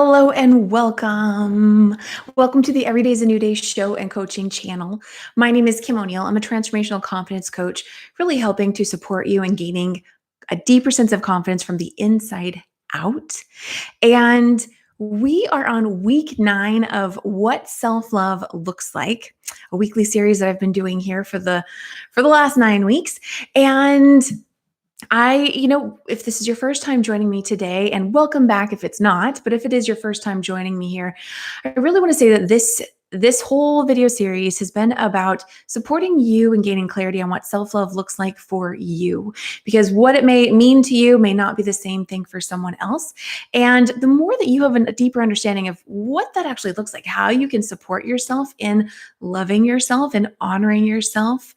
Hello and welcome. Welcome to the Every Day is a New Day show and coaching channel. My name is Kim O'Neill. I'm a transformational confidence coach, really helping to support you in gaining a deeper sense of confidence from the inside out. And we are on week 9 of What Self-Love Looks Like, a weekly series that I've been doing here for the last 9 weeks. And if this is your first time joining me today, and welcome back if it's not, but if it is your first time joining me here, I really want to say that this whole video series has been about supporting you and gaining clarity on what self-love looks like for you, because what it may mean to you may not be the same thing for someone else. And the more that you have a deeper understanding of what that actually looks like, how you can support yourself in loving yourself and honoring yourself,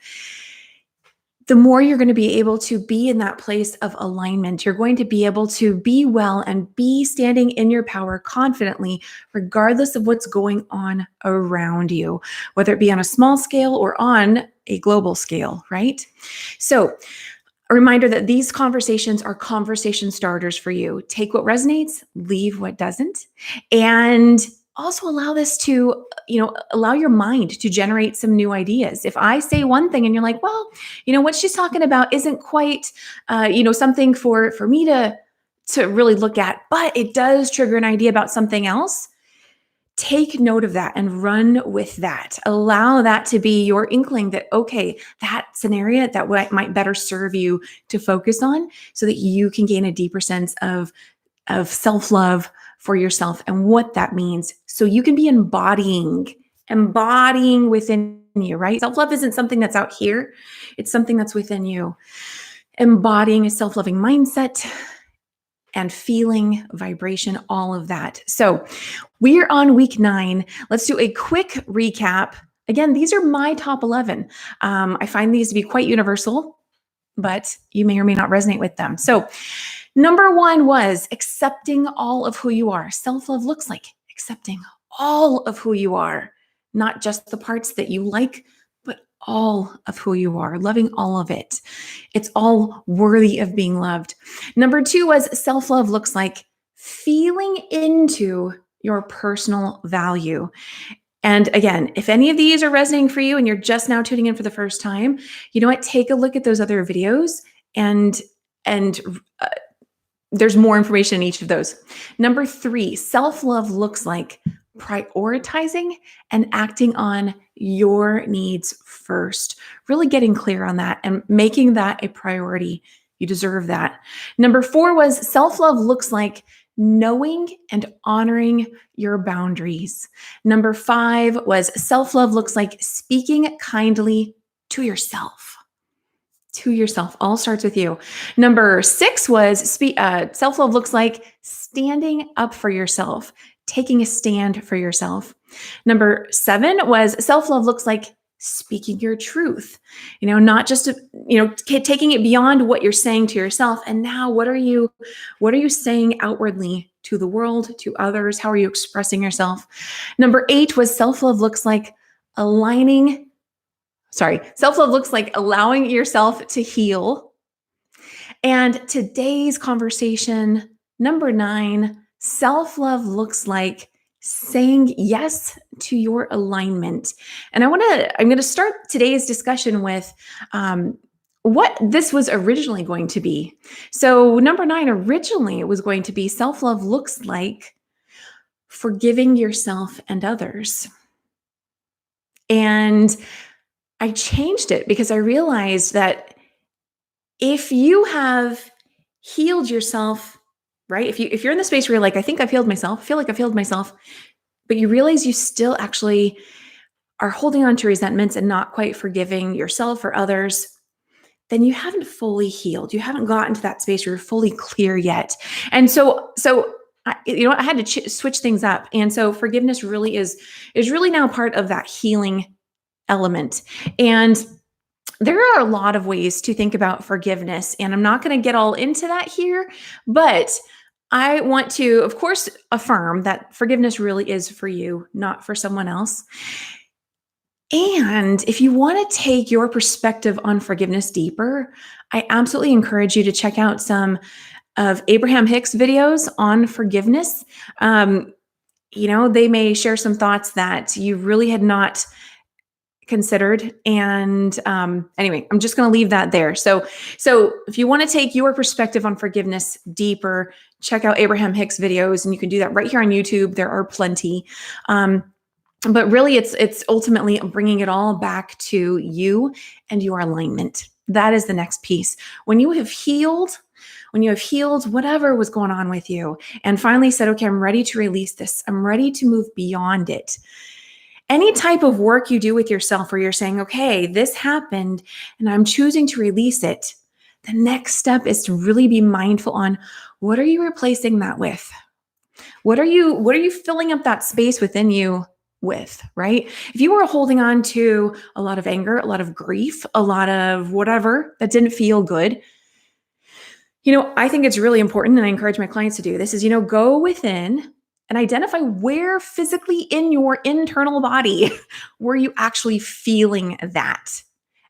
the more you're going to be able to be in that place of alignment. You're going to be able to be well and be standing in your power confidently, regardless of what's going on around you, whether it be on a small scale or on a global scale, right? So, a reminder that these conversations are conversation starters for you. Take what resonates, leave what doesn't, and also allow this to, allow your mind to generate some new ideas. If I say one thing and you're like, well, what she's talking about isn't quite, something for me to really look at, but it does trigger an idea about something else. Take note of that and run with that. Allow that to be your inkling that, okay, that's an area that might better serve you to focus on so that you can gain a deeper sense of self-love for yourself and what that means. So you can be embodying within you, right? Self-love isn't something that's out here. It's something that's within you. Embodying a self-loving mindset and feeling, vibration, all of that. So we're on week 9. Let's do a quick recap. Again, these are my top 11. I find these to be quite universal, but you may or may not resonate with them. So number 1 was accepting all of who you are. Self-love looks like accepting all of who you are, not just the parts that you like, but all of who you are, loving all of it. It's all worthy of being loved. Number 2 was self-love looks like feeling into your personal value. And again, if any of these are resonating for you and you're just now tuning in for the first time, you know what? Take a look at those other videos and there's more information in each of those. Number 3, self-love looks like prioritizing and acting on your needs first. Really getting clear on that and making that a priority. You deserve that. Number 4 was self-love looks like knowing and honoring your boundaries. Number 5 was self-love looks like speaking kindly to yourself. To yourself. All starts with you. Number 6 was self-love looks like standing up for yourself, taking a stand for yourself. Number 7 was self-love looks like speaking your truth, not just, taking it beyond what you're saying to yourself. And now what are you saying outwardly to the world, to others? How are you expressing yourself? Number 8 was self-love looks like self-love looks like allowing yourself to heal. And today's conversation, number 9, self-love looks like saying yes to your alignment. And I'm going to start today's discussion with what this was originally going to be. So number 9, originally it was going to be self-love looks like forgiving yourself and others. And I changed it because I realized that if you have healed yourself, right? If you're in the space where you're like, I think I've healed myself, I feel like I've healed myself, but you realize you still actually are holding on to resentments and not quite forgiving yourself or others, then you haven't fully healed. You haven't gotten to that space where you're fully clear yet. And so I had to switch things up. And so forgiveness really is really now part of that healing element. And there are a lot of ways to think about forgiveness, and I'm not going to get all into that here, but I want to, of course, affirm that forgiveness really is for you, not for someone else. And if you want to take your perspective on forgiveness deeper, I absolutely encourage you to check out some of Abraham Hicks' videos on forgiveness. They may share some thoughts that you really had not considered. And anyway, I'm just going to leave that there. So if you want to take your perspective on forgiveness deeper, check out Abraham Hicks videos, and you can do that right here on YouTube. There are plenty. But really, it's ultimately bringing it all back to you and your alignment. That is the next piece. When you have healed whatever was going on with you and finally said, okay, I'm ready to release this. I'm ready to move beyond it. Any type of work you do with yourself where you're saying, okay, this happened and I'm choosing to release it. The next step is to really be mindful on, what are you replacing that with? What are you filling up that space within you with, right? If you were holding on to a lot of anger, a lot of grief, a lot of whatever that didn't feel good, I think it's really important, and I encourage my clients to do this, is, go within and identify where physically in your internal body were you actually feeling that.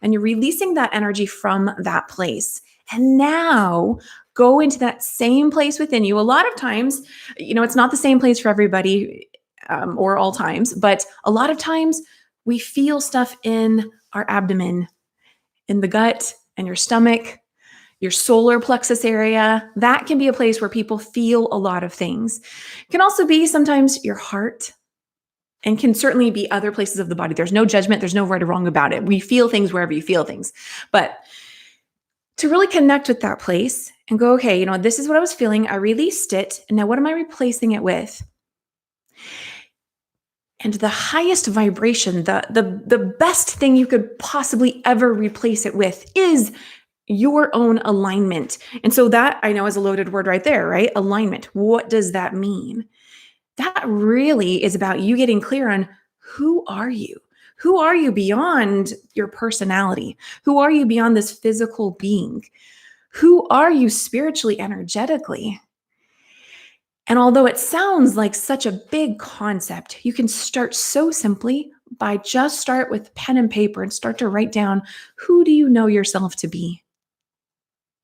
And you're releasing that energy from that place. And now go into that same place within you. A lot of times, it's not the same place for everybody or all times, but a lot of times we feel stuff in our abdomen, in the gut, and your stomach, your solar plexus area. That can be a place where people feel a lot of things. It can also be sometimes your heart, and can certainly be other places of the body. There's no judgment. There's no right or wrong about it. We feel things wherever you feel things. But to really connect with that place and go, okay, this is what I was feeling. I released it. And now what am I replacing it with? And the highest vibration, the best thing you could possibly ever replace it with is your own alignment. And so that, I know, is a loaded word right there, right? Alignment. What does that mean? That really is about you getting clear on, who are you? Who are you beyond your personality? Who are you beyond this physical being? Who are you spiritually, energetically? And although it sounds like such a big concept, you can start so simply by just start with pen and paper and start to write down, who do you know yourself to be?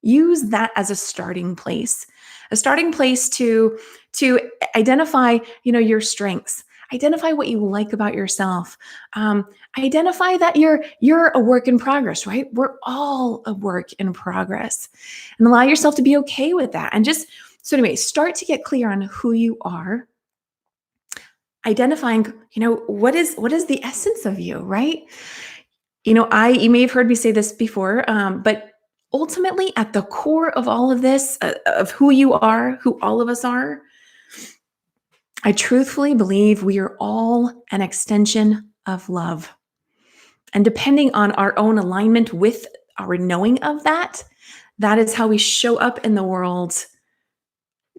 Use that as a starting place to identify, your strengths, identify what you like about yourself, identify that you're a work in progress, right? We're all a work in progress, and allow yourself to be okay with that. And just so anyway, start to get clear on who you are, identifying, what is the essence of you, right? You may have heard me say this before, but ultimately, at the core of all of this, of who you are, who all of us are, I truthfully believe we are all an extension of love. And depending on our own alignment with our knowing of that, that is how we show up in the world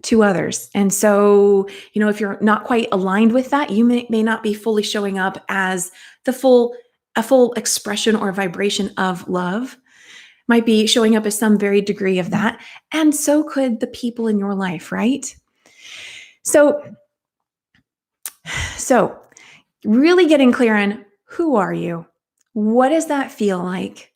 to others. And so, if you're not quite aligned with that, you may not be fully showing up as a full expression or vibration of love. Might be showing up as some varied degree of that. And so could the people in your life, right? So really getting clear on, who are you? What does that feel like?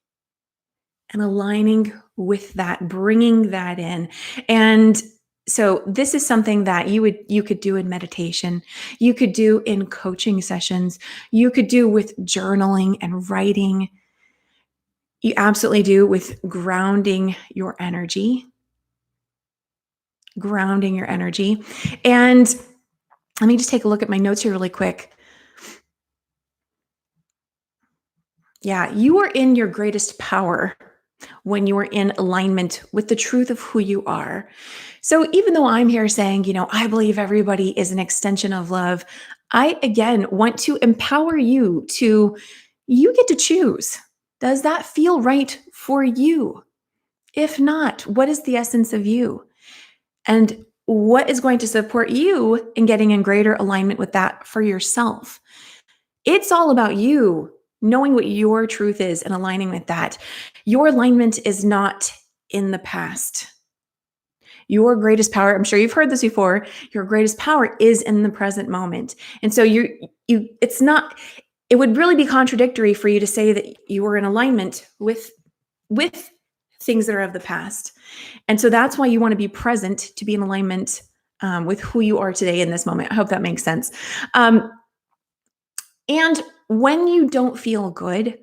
And aligning with that, bringing that in. And so this is something that you could do in meditation. You could do in coaching sessions. You could do with journaling and writing. You absolutely do with grounding your energy. And let me just take a look at my notes here really quick. Yeah, you are in your greatest power when you are in alignment with the truth of who you are. So even though I'm here saying, I believe everybody is an extension of love, I, again, want to empower you get to choose. Does that feel right for you? If not, what is the essence of you? And what is going to support you in getting in greater alignment with that for yourself? It's all about you knowing what your truth is and aligning with that. Your alignment is not in the past. Your greatest power, I'm sure you've heard this before, your greatest power is in the present moment. And so it would really be contradictory for you to say that you are in alignment with things that are of the past. And so that's why you want to be present, to be in alignment with who you are today in this moment. I hope that makes sense. And when you don't feel good,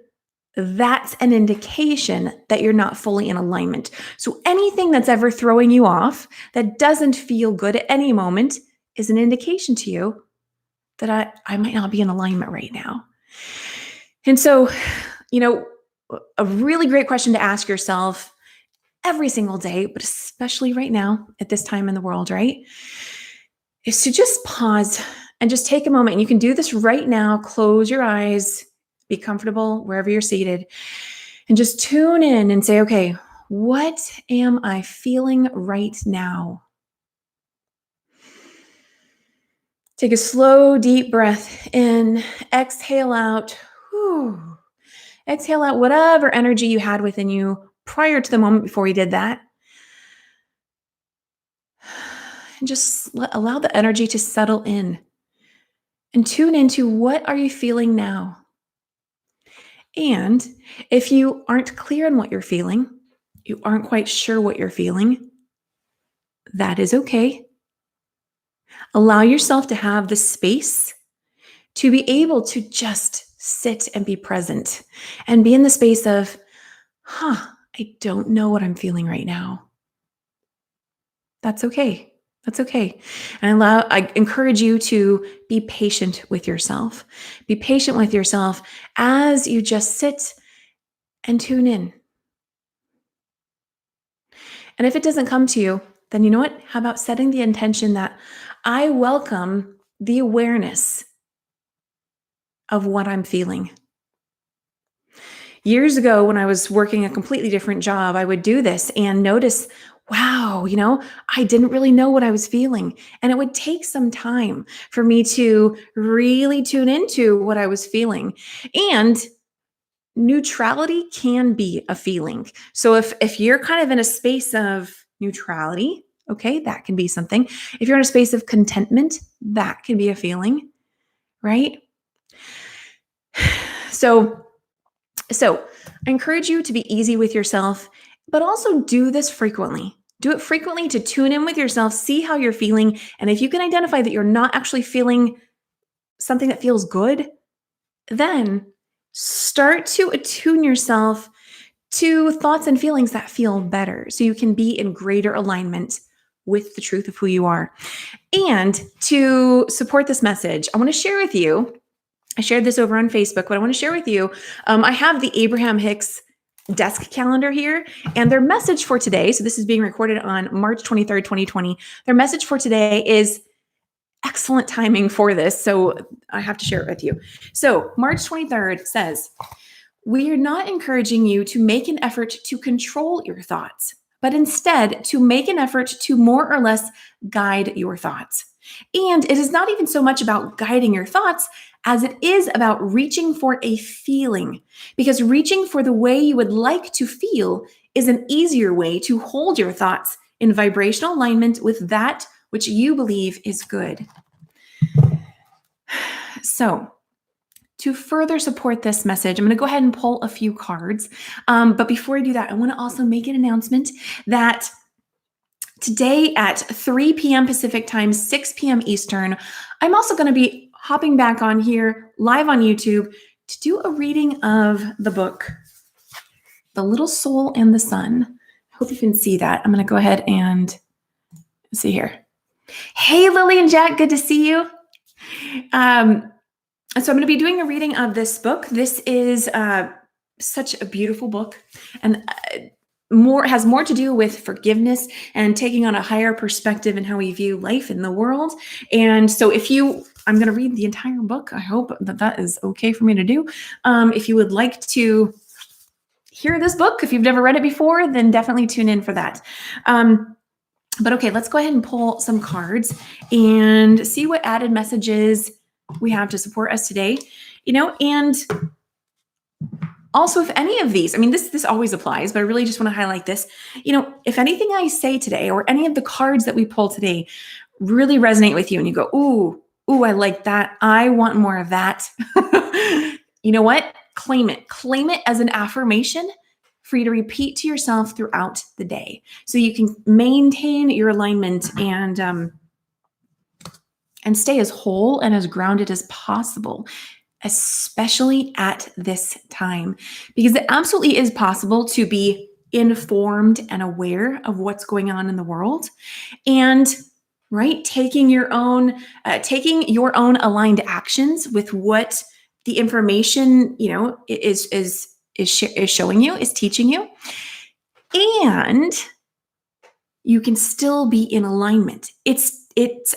that's an indication that you're not fully in alignment. So anything that's ever throwing you off that doesn't feel good at any moment is an indication to you that I might not be in alignment right now. And so, a really great question to ask yourself every single day, but especially right now at this time in the world, right? Is to just pause and just take a moment. And you can do this right now. Close your eyes, be comfortable wherever you're seated, and just tune in and say, okay, what am I feeling right now? Take a slow, deep breath in, exhale out. Whew. Exhale out whatever energy you had within you prior to the moment before you did that. And just allow the energy to settle in and tune into what are you feeling now. And if you aren't clear on what you're feeling, you aren't quite sure what you're feeling, that is okay. Allow yourself to have the space to be able to just sit and be present and be in the space of, I don't know what I'm feeling right now. That's okay. That's okay. And I encourage you to be patient with yourself. Be patient with yourself as you just sit and tune in. And if it doesn't come to you, then you know what? How about setting the intention that I welcome the awareness of what I'm feeling? Years ago, when I was working a completely different job, I would do this and notice, wow, I didn't really know what I was feeling. And it would take some time for me to really tune into what I was feeling. And neutrality can be a feeling. So if you're kind of in a space of neutrality, okay, that can be something. If you're in a space of contentment, that can be a feeling, right? So I encourage you to be easy with yourself, but also do this frequently. Do it frequently to tune in with yourself, see how you're feeling. And if you can identify that you're not actually feeling something that feels good, then start to attune yourself to thoughts and feelings that feel better so you can be in greater alignment with the truth of who you are. And to support this message, I want to share with you, I shared this over on Facebook, but I want to share with you, I have the Abraham Hicks desk calendar here, and their message for today, so this is being recorded on March 23rd, 2020, their message for today is excellent timing for this, so I have to share it with you. So March 23rd says, we are not encouraging you to make an effort to control your thoughts, but instead to make an effort to more or less guide your thoughts. And it is not even so much about guiding your thoughts as it is about reaching for a feeling, because reaching for the way you would like to feel is an easier way to hold your thoughts in vibrational alignment with that which you believe is good. So, to further support this message, I'm going to go ahead and pull a few cards. But before I do that, I want to also make an announcement that today at 3 p.m. Pacific time, 6 p.m. Eastern, I'm also going to be hopping back on here live on YouTube to do a reading of the book, The Little Soul and the Sun. I hope you can see that. I'm going to go ahead and see here. Hey, Lily and Jack, good to see you. So I'm going to be doing a reading of this book. This is such a beautiful book, and has more to do with forgiveness and taking on a higher perspective in how we view life in the world. And so I'm going to read the entire book. I hope that is okay for me to do. If you would like to hear this book, if you've never read it before, then definitely tune in for that. But okay, let's go ahead and pull some cards and see what added messages we have to support us today, and also if any of these, this always applies, but I really just want to highlight this, if anything I say today or any of the cards that we pull today really resonate with you and you go, ooh, I like that. I want more of that. You know what? Claim it as an affirmation for you to repeat to yourself throughout the day so you can maintain your alignment and and stay as whole and as grounded as possible, especially at this time, because it absolutely is possible to be informed and aware of what's going on in the world, and right, taking your own aligned actions with what the information is showing you, is teaching you, and you can still be in alignment. It's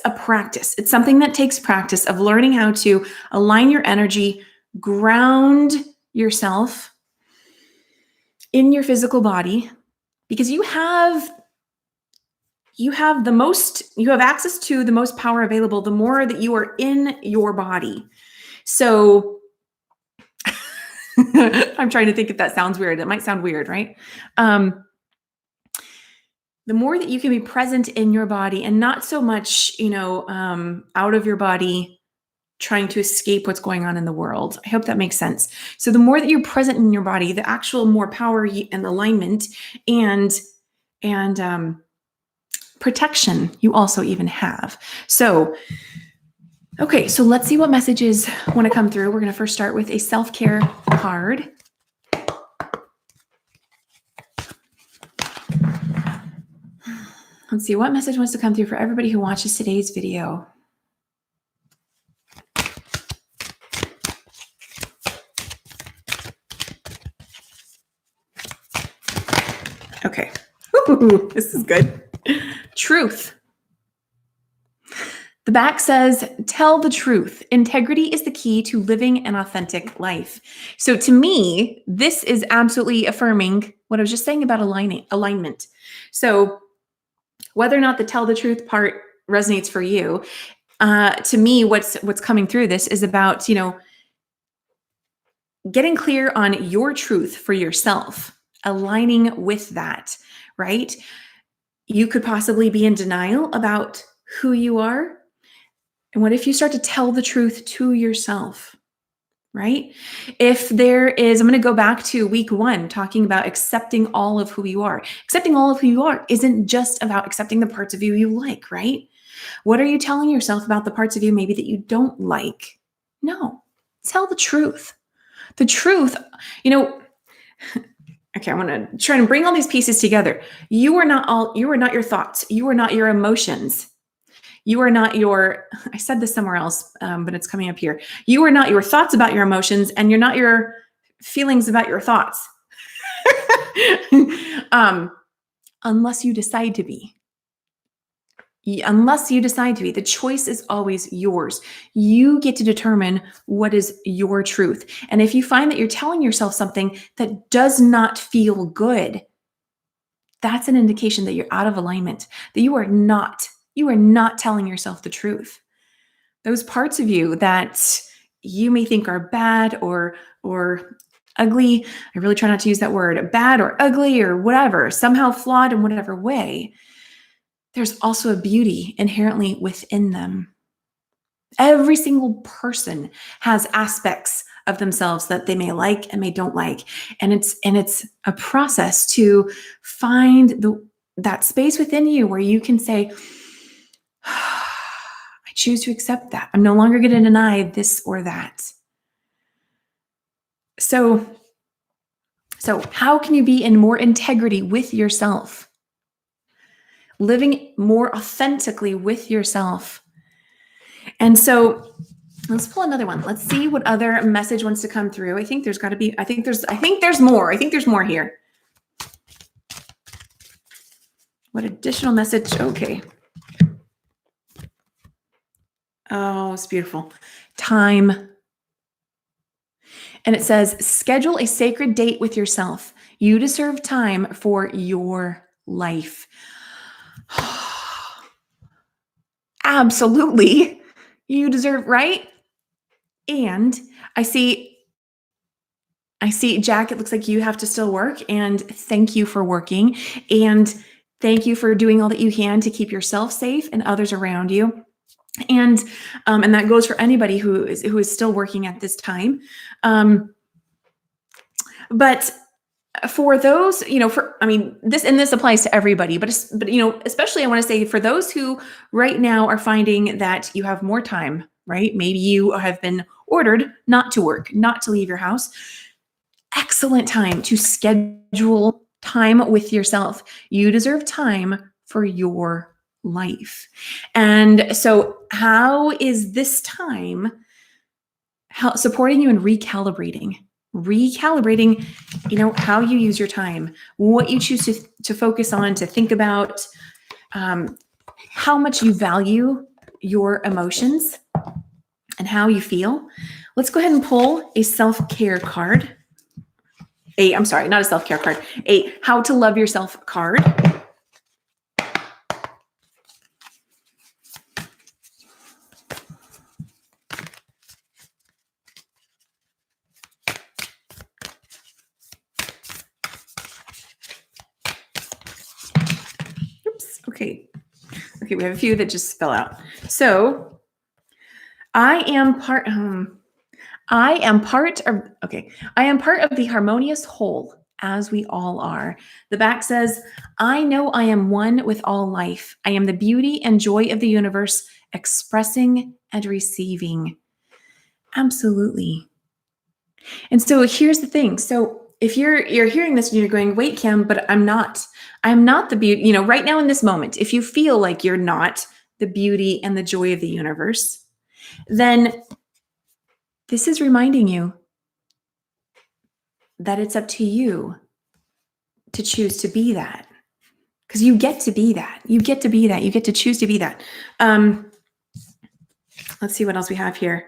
a practice. It's something that takes practice of learning how to align your energy, ground yourself in your physical body, because you have access to the most power available the more that you are in your body. So I'm trying to think if that sounds weird. It might sound weird, right? The more that you can be present in your body and not so much, out of your body trying to escape what's going on in the world. I hope that makes sense. So the more that you're present in your body, the actual more power and alignment and protection you also even have. So, okay, so let's see what messages want to come through. We're going to first start with a self-care card. Let's see what message wants to come through for everybody who watches today's video. Okay. Ooh, this is good. Truth. The back says, tell the truth. Integrity is the key to living an authentic life. So to me, this is absolutely affirming what I was just saying about alignment. So whether or not the tell the truth part resonates for you, to me, what's coming through this is about, getting clear on your truth for yourself, aligning with that, right? You could possibly be in denial about who you are. And what if you start to tell the truth to yourself, right? If there is, I'm going to go back to week 1, talking about accepting all of who you are. Accepting all of who you are isn't just about accepting the parts of you like, right? What are you telling yourself about the parts of you maybe that you don't like? No, tell the truth. The truth, okay, I want to try and bring all these pieces together. You are not your thoughts. You are not your emotions. You are not I said this somewhere else, but it's coming up here. You are not your thoughts about your emotions, and you're not your feelings about your thoughts. Unless you decide to be. Unless you decide to be. The choice is always yours. You get to determine what is your truth. And if you find that you're telling yourself something that does not feel good, that's an indication that you're out of alignment, that you are not telling yourself the truth. Those parts of you that you may think are bad or ugly, I really try not to use that word, bad or ugly or whatever, somehow flawed in whatever way, there's also a beauty inherently within them. Every single person has aspects of themselves that they may like and may don't like. And it's a process to find that space within you where you can say, I choose to accept that. I'm no longer going to deny this or that. So how can you be in more integrity with yourself? Living more authentically with yourself. And so let's pull another one. Let's see what other message wants to come through. I think there's more. I think there's more here. What additional message? Okay. Oh, it's beautiful. Time. And it says, schedule a sacred date with yourself. You deserve time for your life. Absolutely. You deserve, right? And I see, Jack, it looks like you have to still work, and thank you for working. And thank you for doing all that you can to keep yourself safe and others around you. And that goes for anybody who is still working at this time. But For those, this applies to everybody, but especially I want to say for those who right now are finding that you have more time, right? Maybe you have been ordered not to work, not to leave your house. Excellent time to schedule time with yourself. You deserve time for your life. And so, how is this time supporting you in recalibrating? Recalibrating, how you use your time, what you choose to focus on, to think about, how much you value your emotions and how you feel. Let's go ahead and pull a self-care card. I'm sorry, not a self-care card, a how to love yourself card. Oops, okay, we have a few that just fell out. So I am part of the harmonious whole, as we all are. The back says, I know I am one with all life. I am the beauty and joy of the universe, expressing and receiving. Absolutely. And so here's the thing. So if you're hearing this and you're going, wait, Kim, but I'm not the beauty, right now in this moment, if you feel like you're not the beauty and the joy of the universe, then this is reminding you that it's up to you to choose to be that. Because you get to be that. You get to be that. You get to choose to be that. Let's see what else we have here.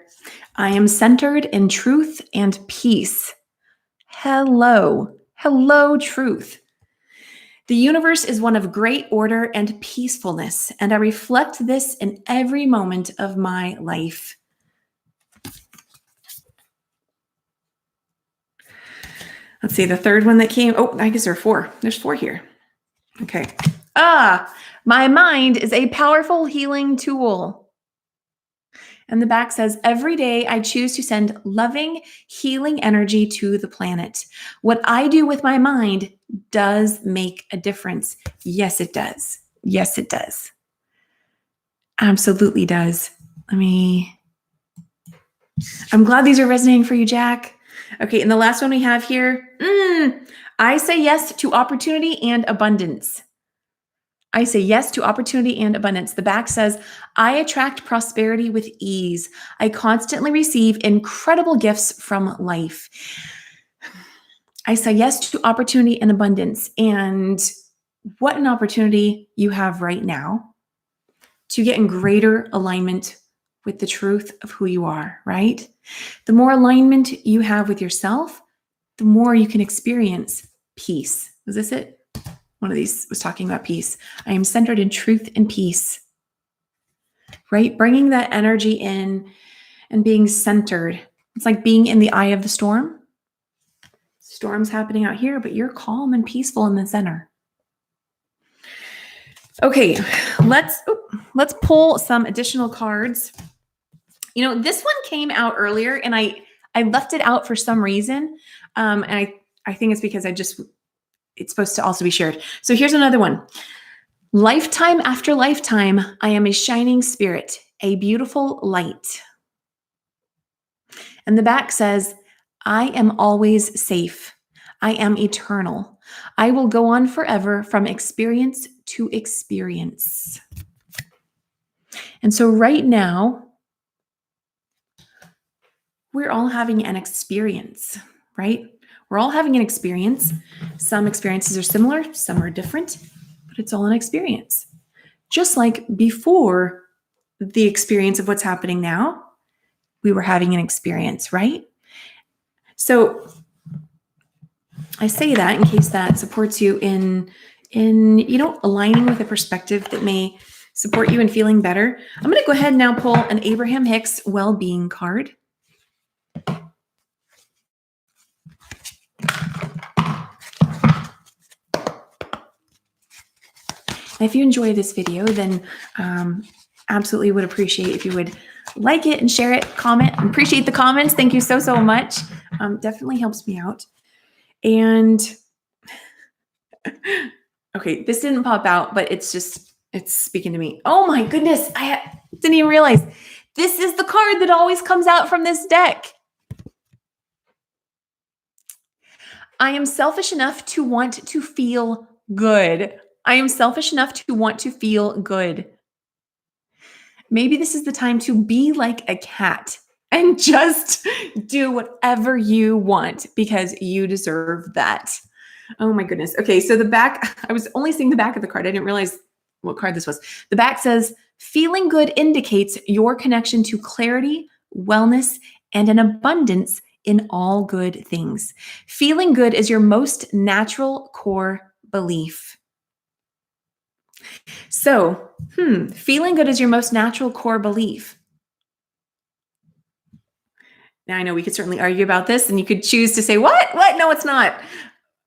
I am centered in truth and peace. Hello, truth. The universe is one of great order and peacefulness, and I reflect this in every moment of my life. Let's see, the third one that came. Oh, I guess there are four. There's four here. Okay. My mind is a powerful healing tool. And the back says, every day I choose to send loving, healing energy to the planet. What I do with my mind does make a difference. Yes, it does. Yes, it does. Absolutely does. I'm glad these are resonating for you, Jack. Okay, and the last one we have here, I say yes to opportunity and abundance. I say yes to opportunity and abundance. The back says, I attract prosperity with ease. I constantly receive incredible gifts from life. I say yes to opportunity and abundance. And what an opportunity you have right now to get in greater alignment with the truth of who you are, right? The more alignment you have with yourself, the more you can experience peace. Was this it? One of these was talking about peace. I am centered in truth and peace, right? Bringing that energy in and being centered. It's like being in the eye of the storm. Storm's happening out here, but you're calm and peaceful in the center. Okay, let's pull some additional cards. This one came out earlier and I left it out for some reason. And I think it's because it's supposed to also be shared. So here's another one. Lifetime after lifetime, I am a shining spirit, a beautiful light. And the back says, I am always safe. I am eternal. I will go on forever from experience to experience. And so right now, we're all having an experience, right? We're all having an experience. Some experiences are similar, some are different, but it's all an experience. Just like before the experience of what's happening now, we were having an experience, right? So I say that in case that supports you in aligning with a perspective that may support you in feeling better. I'm going to go ahead and now pull an Abraham Hicks well-being card. If you enjoy this video, then absolutely would appreciate if you would like it and share it, comment. I appreciate the comments. Thank you so much. Definitely helps me out. And Okay, this didn't pop out, but it's speaking to me. Oh my goodness, didn't even realize. This is the card that always comes out from this deck. I am selfish enough to want to feel good. I am selfish enough to want to feel good. Maybe this is the time to be like a cat and just do whatever you want because you deserve that. Oh my goodness. Okay, so the back, I was only seeing the back of the card. I didn't realize what card this was. The back says, feeling good indicates your connection to clarity, wellness, and an abundance in all good things. Feeling good is your most natural core belief. So, feeling good is your most natural core belief. Now, I know we could certainly argue about this, and you could choose to say, what? No, it's not.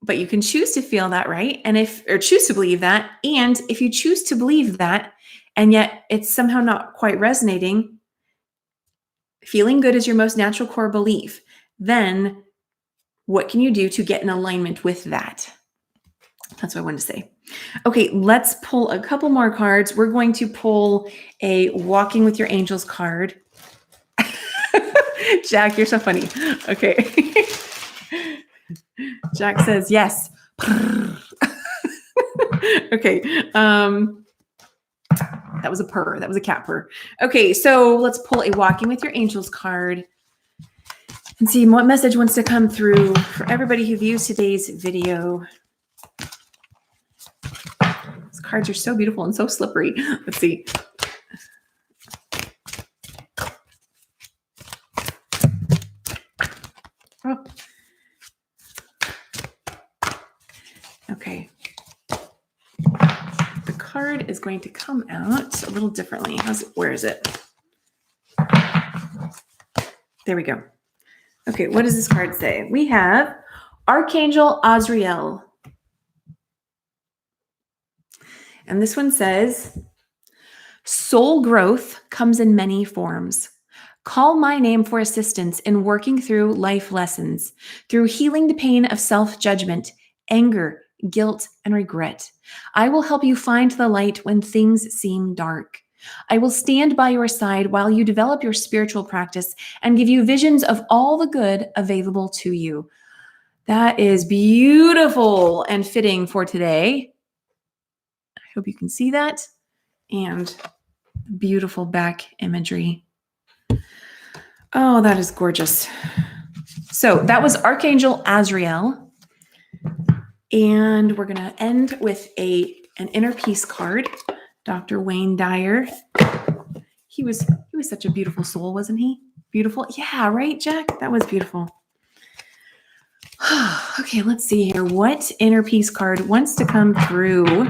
But you can choose to feel that, right? Or choose to believe that. And if you choose to believe that, and yet it's somehow not quite resonating, feeling good is your most natural core belief, then what can you do to get in alignment with that? That's what I wanted to say. Okay, let's pull a couple more cards. We're going to pull a Walking with Your Angels card. Jack, you're so funny. Okay. Jack says yes. Okay. That was a purr. That was a cat purr. Okay, so let's pull a Walking with Your Angels card and see what message wants to come through for everybody who views today's video. These cards are so beautiful and so slippery. Let's see. Oh. Okay. The card is going to come out a little differently. Where is it? There we go. Okay, what does this card say? We have Archangel Azrael. And this one says, soul growth comes in many forms. Call my name for assistance in working through life lessons, through healing the pain of self-judgment, anger, guilt, and regret. I will help you find the light when things seem dark. I will stand by your side while you develop your spiritual practice and give you visions of all the good available to you. That is beautiful and fitting for today. I hope you can see that. And beautiful back imagery. Oh, that is gorgeous. So that was Archangel Azrael. And we're going to end with an inner peace card. Dr. Wayne Dyer. He was such a beautiful soul, wasn't he? Beautiful. Yeah, right, Jack? That was beautiful. Okay, let's see here. What inner peace card wants to come through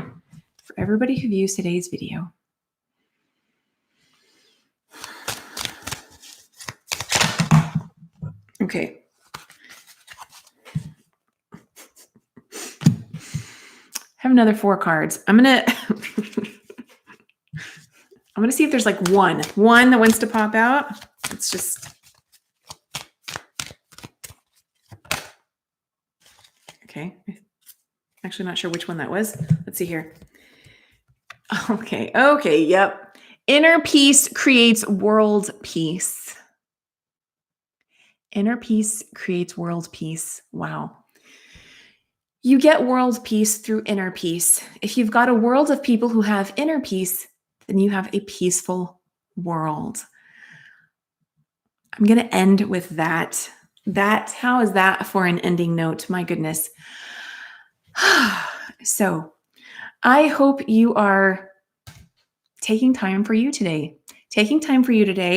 for everybody who views today's video? Okay. I have another 4 cards. I'm gonna see if there's like one that wants to pop out. It's just okay. Actually, not sure which one that was. Let's see here. Okay. Yep. Inner peace creates world peace. Inner peace creates world peace. Wow. You get world peace through inner peace. If you've got a world of people who have inner peace, then you have a peaceful world. I'm going to end with that. How is that for an ending note? My goodness. So I hope you are taking time for you today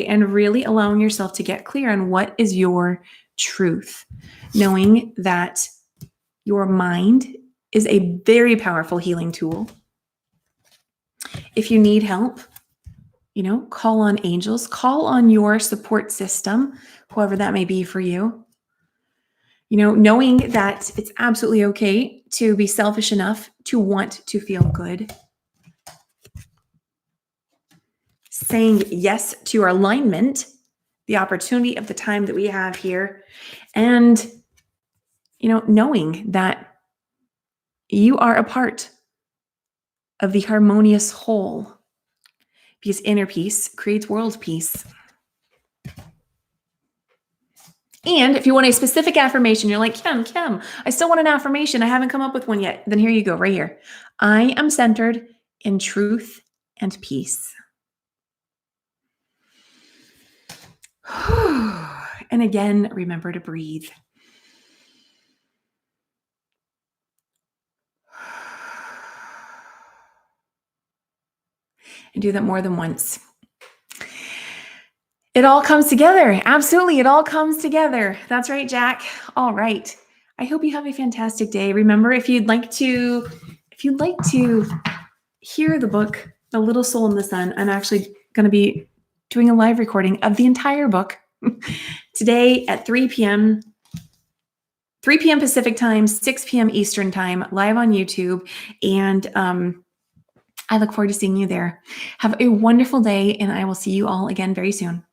and really allowing yourself to get clear on what is your truth, knowing that your mind is a very powerful healing tool. If you need help, call on angels, call on your support system, whoever that may be for you. Knowing that it's absolutely okay to be selfish enough to want to feel good. Saying yes to our alignment, the opportunity of the time that we have here, and knowing that You are a part of the harmonious whole, because inner peace creates world peace. And if you want a specific affirmation, you're like, Kim, I still want an affirmation. I haven't come up with one yet. Then here you go, right here. I am centered in truth and peace. And again, remember to breathe. And do that more than once. It all comes together. Absolutely. It all comes together. That's right, Jack. All right. I hope you have a fantastic day. Remember, if you'd like to hear the book, The Little Soul in the Sun, I'm actually going to be doing a live recording of the entire book today at 3 p.m. Pacific time, 6 p.m. Eastern time, live on YouTube. And I look forward to seeing you there. Have a wonderful day, and I will see you all again very soon.